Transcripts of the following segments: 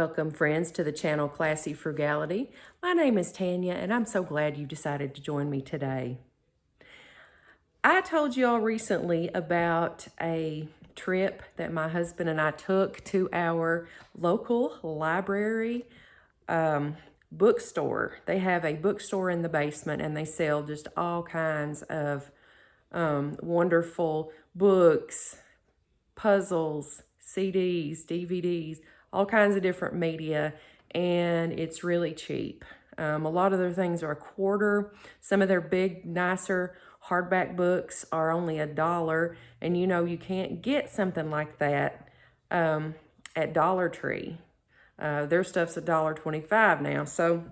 Welcome, friends, to the channel Classy Frugality. My name is Tanya, and I'm so glad you decided to join me today. I told you all recently about a trip that my husband and I took to our local library bookstore. They have a bookstore in the basement, and they sell just all kinds of wonderful books, puzzles, CDs, DVDs, all kinds of different media, and it's really cheap. A lot of their things are $1. Some of their big, nicer hardback books are only $1, and you know you can't get something like that at Dollar Tree. Their stuff's $1.25 now. So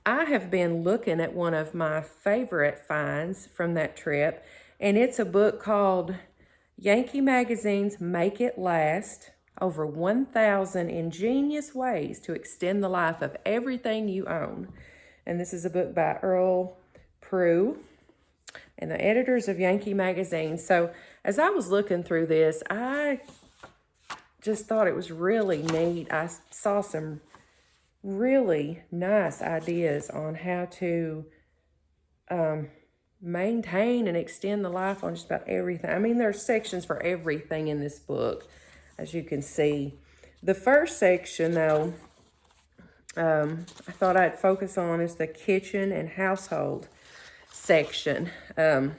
I have been looking at one of my favorite finds from that trip, and it's a book called Yankee Magazine's Make It Last: Over 1,000 Ingenious Ways to Extend the Life of Everything You Own. And this is a book by Earl Prue and the editors of Yankee Magazine. So as I was looking through this, I just thought it was really neat. I saw some really nice ideas on how to maintain and extend the life on just about everything. I mean, there's sections for everything in this book, as you can see. The first section, though, I thought I'd focus on is the kitchen and household section. And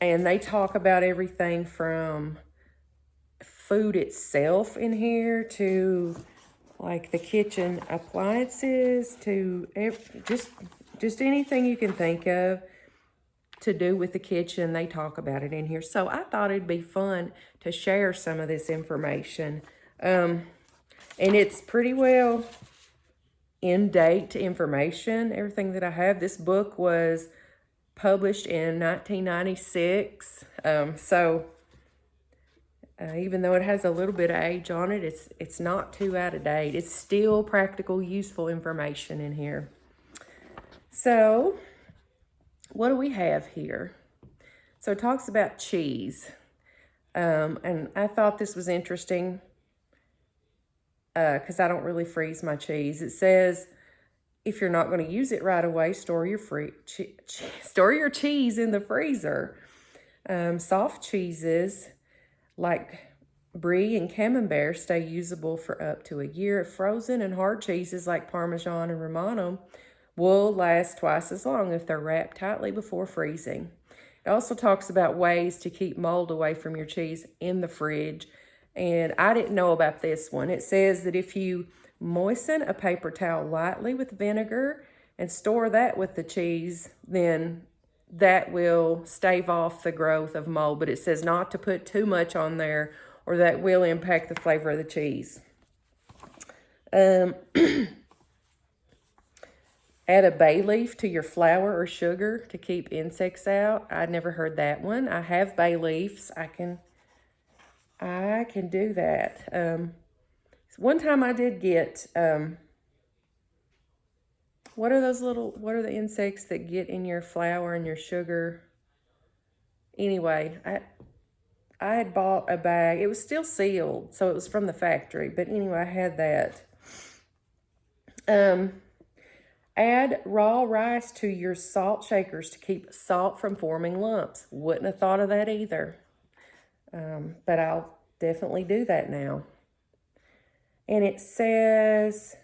they talk about everything from food itself in here to like the kitchen appliances to just anything you can think of to do with the kitchen. They talk about it in here. So I thought it'd be fun to share some of this information. And it's pretty well in-date information, everything that I have. This book was published in 1996. Even though it has a little bit of age on it, it's not too out of date. It's still practical, useful information in here. So, what do we have here? So it talks about cheese. And I thought this was interesting because I don't really freeze my cheese. It says, if you're not going to use it right away, store your cheese in the freezer. Soft cheeses like brie and camembert stay usable for up to a year. Frozen and hard cheeses like Parmesan and Romano will last twice as long if they're wrapped tightly before freezing. It also talks about ways to keep mold away from your cheese in the fridge. And I didn't know about this one. It says that if you moisten a paper towel lightly with vinegar and store that with the cheese, then that will stave off the growth of mold. But it says not to put too much on there or that will impact the flavor of the cheese. Add a bay leaf to your flour or sugar to keep insects out. I'd never heard that one. I have bay leaves. I can do that. One time I did get, what are the insects that get in your flour and your sugar? Anyway, I had bought a bag. It was still sealed, so it was from the factory. But anyway, I had that. Add raw rice to your salt shakers to keep salt from forming lumps. Wouldn't have thought of that either. But I'll definitely do that now. And it says,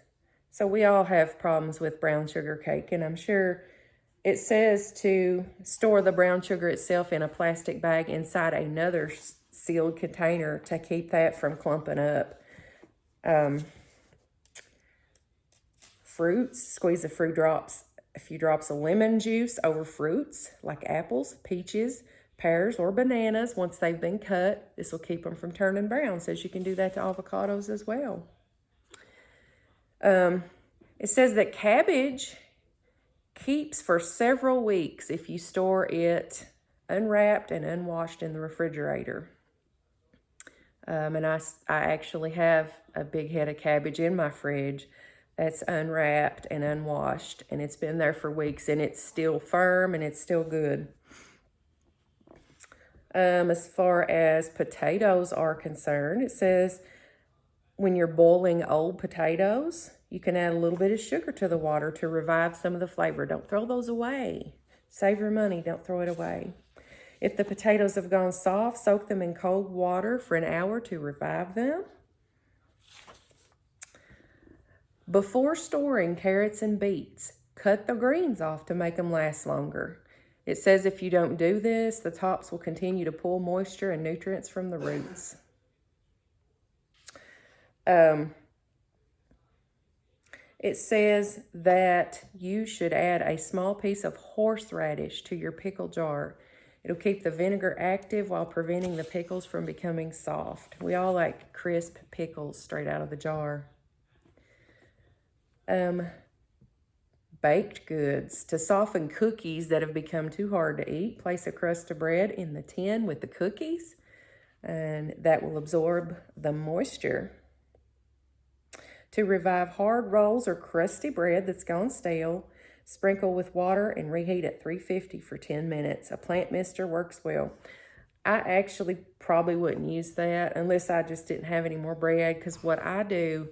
so we all have problems with brown sugar cake, and I'm sure it says to store the brown sugar itself in a plastic bag inside another sealed container to keep that from clumping up. Fruits, squeeze a few drops of lemon juice over fruits like apples, peaches, pears, or bananas once they've been cut. This will keep them from turning brown. Says you can do that to avocados as well. It says that cabbage keeps for several weeks if you store it unwrapped and unwashed in the refrigerator. And I actually have a big head of cabbage in my fridge that's unwrapped and unwashed, and it's been there for weeks, and it's still firm and it's still good. As far as potatoes are concerned, it says when you're boiling old potatoes, you can add a little bit of sugar to the water to revive some of the flavor. Don't throw those away. Save your money, don't throw it away. If the potatoes have gone soft, soak them in cold water for an hour to revive them. Before storing carrots and beets, cut the greens off to make them last longer. It says if you don't do this, the tops will continue to pull moisture and nutrients from the roots. It says that you should add a small piece of horseradish to your pickle jar. It'll keep the vinegar active while preventing the pickles from becoming soft. We all like crisp pickles straight out of the jar. Baked goods. To soften cookies that have become too hard to eat, place a crust of bread in the tin with the cookies, and that will absorb the moisture. To revive hard rolls or crusty bread that's gone stale, sprinkle with water and reheat at 350 for 10 minutes. A plant mister works well. I actually probably wouldn't use that unless I just didn't have any more bread, because what I do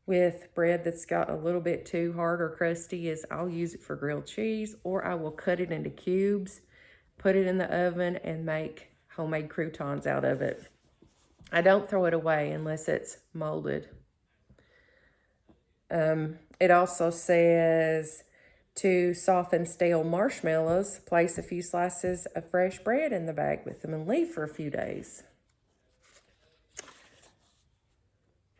with bread that's got a little bit too hard or crusty is I'll use it for grilled cheese, or I will cut it into cubes, put it in the oven, and make homemade croutons out of it. I don't throw it away unless it's molded. It also says to soften stale marshmallows, place a few slices of fresh bread in the bag with them and leave for a few days.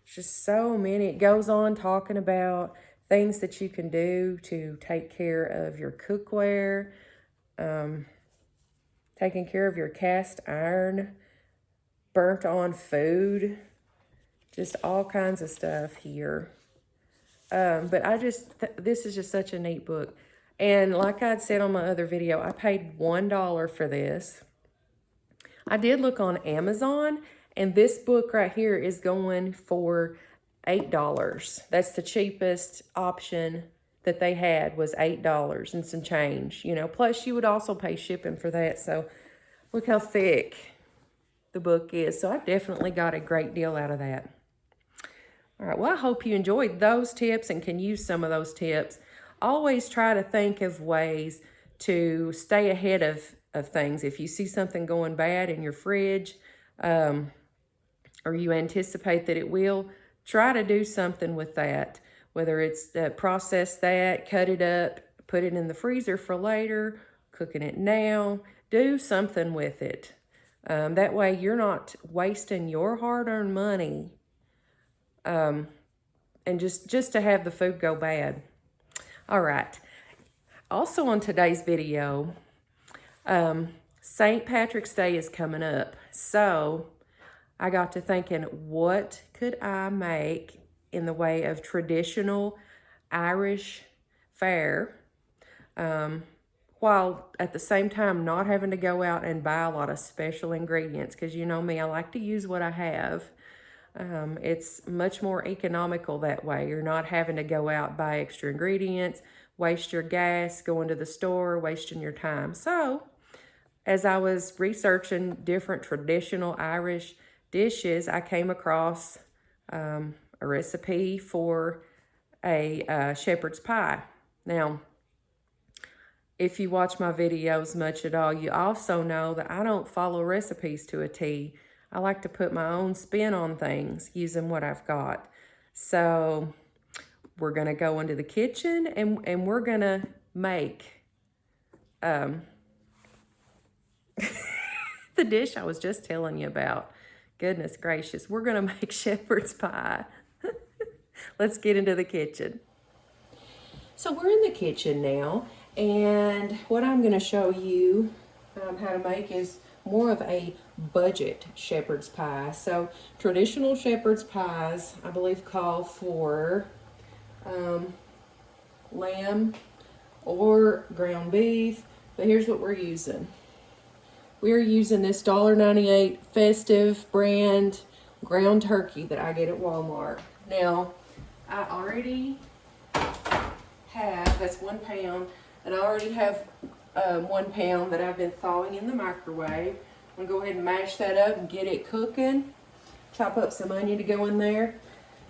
Just so many. It goes on talking about things that you can do to take care of your cookware, taking care of your cast iron, burnt on food, just all kinds of stuff here. But this is just such a neat book. And like I'd said on my other video, I paid $1 for this. I did look on Amazon, and this book right here is going for $8. That's the cheapest option that they had, was $8 and some change, you know. Plus, you would also pay shipping for that. So look how thick the book is. So I definitely got a great deal out of that. All right, well, I hope you enjoyed those tips and can use some of those tips. Always try to think of ways to stay ahead of things. If you see something going bad in your fridge, or you anticipate that it will, try to do something with that. Whether it's process that, cut it up, put it in the freezer for later, cooking it now, do something with it. That way you're not wasting your hard-earned money and just to have the food go bad. All right. Also on today's video, St. Patrick's Day is coming up. So I got to thinking, what could I make in the way of traditional Irish fare, while at the same time not having to go out and buy a lot of special ingredients, because you know me, I like to use what I have. It's much more economical that way. You're not having to go out, buy extra ingredients, waste your gas, going to the store, wasting your time. So as I was researching different traditional Irish dishes, I came across a recipe for a shepherd's pie. Now, if you watch my videos much at all, you also know that I don't follow recipes to a T. I like to put my own spin on things using what I've got. So we're going to go into the kitchen and we're going to make the dish I was just telling you about. Goodness gracious, we're going to make shepherd's pie. Let's get into the kitchen. So we're in the kitchen now, and what I'm going to show you how to make is more of a budget shepherd's pie. So traditional shepherd's pies, I believe, call for lamb or ground beef, but here's what we're using. We're using this $1.98 Festive brand ground turkey that I get at Walmart. Now, I already have, that's 1 pound, and I already have 1 pound that I've been thawing in the microwave. I'm gonna go ahead and mash that up and get it cooking. Chop up some onion to go in there.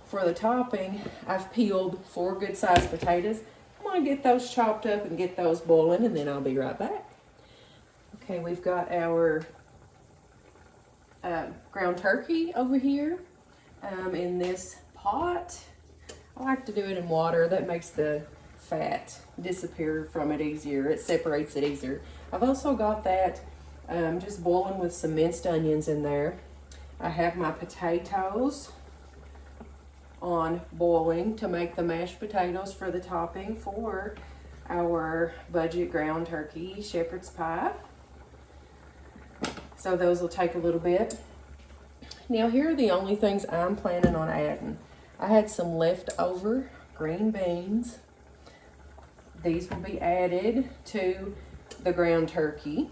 For the topping, I've peeled 4 good-sized potatoes. I'm gonna get those chopped up and get those boiling, and then I'll be right back. Okay, we've got our ground turkey over here in this pot. I like to do it in water. That makes the fat disappear from it easier. It separates it easier. I've also got that just boiling with some minced onions in there. I have my potatoes on boiling to make the mashed potatoes for the topping for our budget ground turkey shepherd's pie. So those will take a little bit. Now here are the only things I'm planning on adding. I had some leftover green beans. These will be added to the ground turkey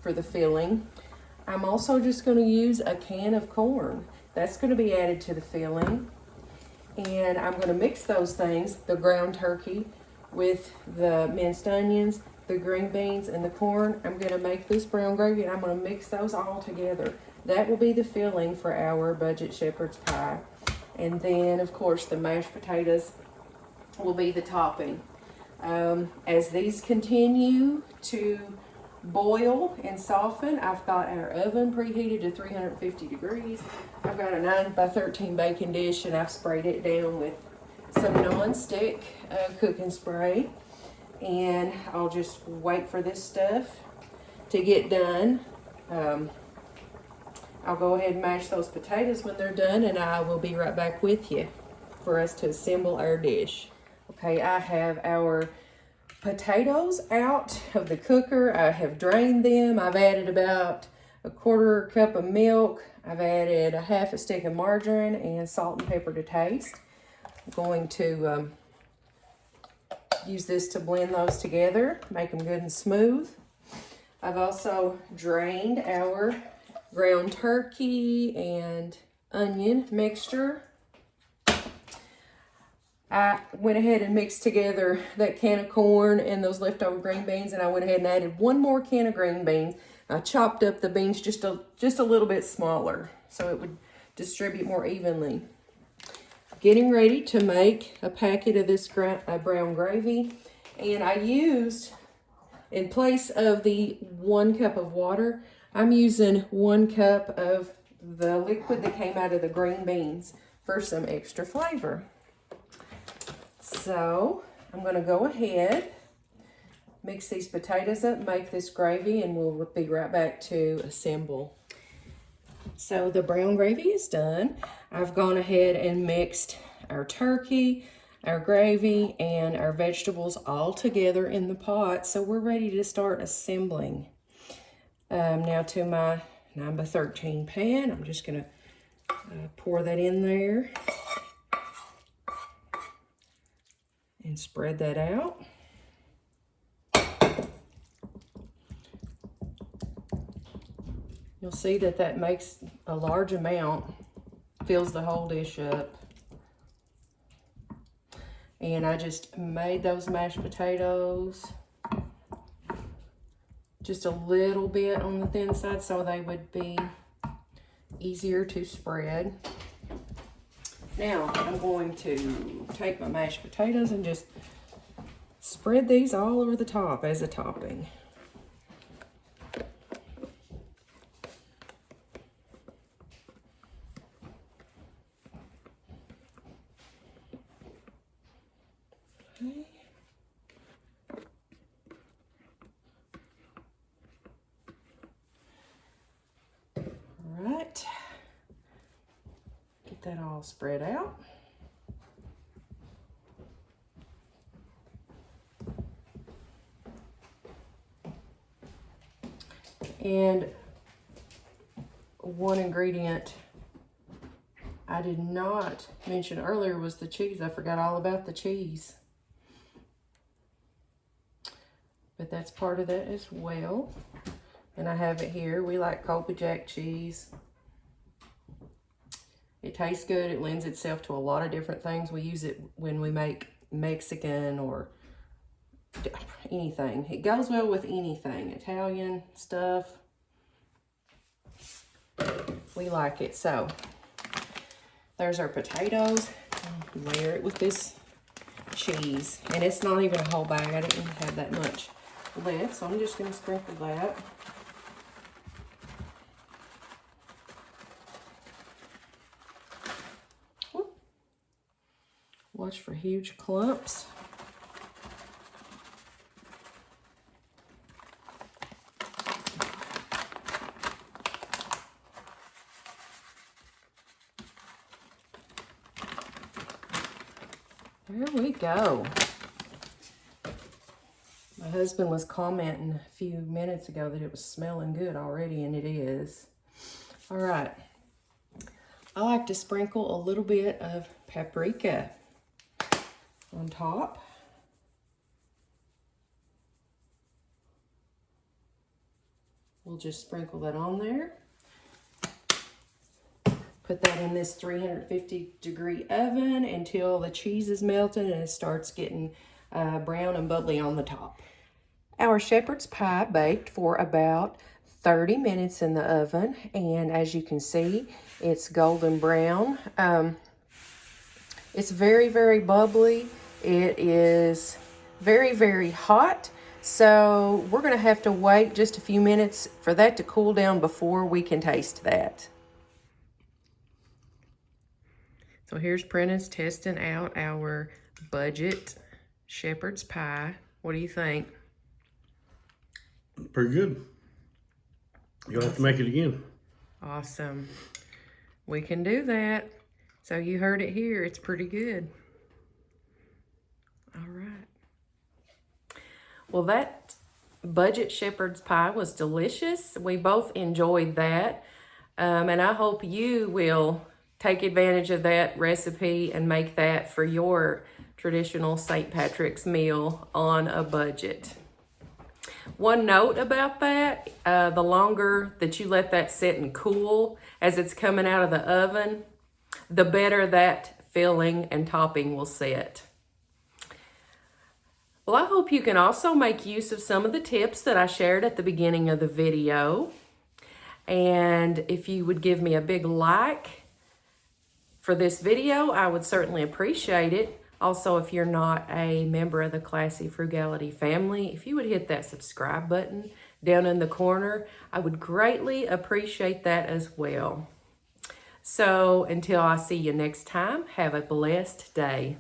for the filling. I'm also just going to use a can of corn. That's going to be added to the filling. And I'm going to mix those things, the ground turkey with the minced onions, the green beans, and the corn. I'm going to make this brown gravy, and I'm going to mix those all together. That will be the filling for our budget shepherd's pie. And then, of course, the mashed potatoes will be the topping. As these continue to boil and soften, I've got our oven preheated to 350 degrees. I've got a 9x13 baking dish, and I've sprayed it down with some non-stick cooking spray. And I'll just wait for this stuff to get done. I'll go ahead and mash those potatoes when they're done, and I will be right back with you for us to assemble our dish. Okay, I have our potatoes out of the cooker. I have drained them. I've added about a 1/4 cup of milk. I've added a 1/2 stick of margarine and salt and pepper to taste. I'm going to use this to blend those together, make them good and smooth. I've also drained our ground turkey and onion mixture. I went ahead and mixed together that can of corn and those leftover green beans, and I went ahead and added 1 more can of green beans. I chopped up the beans just a little bit smaller so it would distribute more evenly. Getting ready to make a packet of this brown gravy, and I used, in place of the 1 cup of water, I'm using 1 cup of the liquid that came out of the green beans for some extra flavor. So I'm going to go ahead, mix these potatoes up, make this gravy, and we'll be right back to assemble. So the brown gravy is done. I've gone ahead and mixed our turkey, our gravy, and our vegetables all together in the pot. So we're ready to start assembling. Now to my 9x13 pan, I'm just going to pour that in there and spread that out. You'll see that makes a large amount, fills the whole dish up. And I just made those mashed potatoes just a little bit on the thin side so they would be easier to spread. Now I'm going to take my mashed potatoes and just spread these all over the top as a topping. Okay. All right. Get that all spread out. And one ingredient I did not mention earlier was the cheese. I forgot all about the cheese. But that's part of that as well. And I have it here. We like Colby Jack cheese. It tastes good. It lends itself to a lot of different things. We use it when we make Mexican or anything. It goes well with anything. Italian stuff. We like it. So there's our potatoes. Layer it with this cheese. And it's not even a whole bag. I didn't have that much left, so I'm just going to sprinkle that. Whoop. Watch for huge clumps. There we go. My husband was commenting a few minutes ago that it was smelling good already, and it is. All right. I like to sprinkle a little bit of paprika on top. We'll just sprinkle that on there. Put that in this 350-degree oven until the cheese is melted and it starts getting brown and bubbly on the top. Our shepherd's pie baked for about 30 minutes in the oven, and as you can see, it's golden brown. It's very, very bubbly. It is very, very hot, so we're going to have to wait just a few minutes for that to cool down before we can taste that. So here's Prentice testing out our budget shepherd's pie. What do you think? Pretty good. You'll have to make it again. Awesome. We can do that. So you heard it here. It's pretty good. All right. Well, that budget shepherd's pie was delicious. We both enjoyed that. And I hope you will take advantage of that recipe and make that for your traditional St. Patrick's meal on a budget. One note about that, the longer that you let that sit and cool as it's coming out of the oven, the better that filling and topping will sit. Well, I hope you can also make use of some of the tips that I shared at the beginning of the video. And if you would give me a big like for this video, I would certainly appreciate it. Also, if you're not a member of the Classy Frugality family, if you would hit that subscribe button down in the corner, I would greatly appreciate that as well. So until I see you next time, have a blessed day.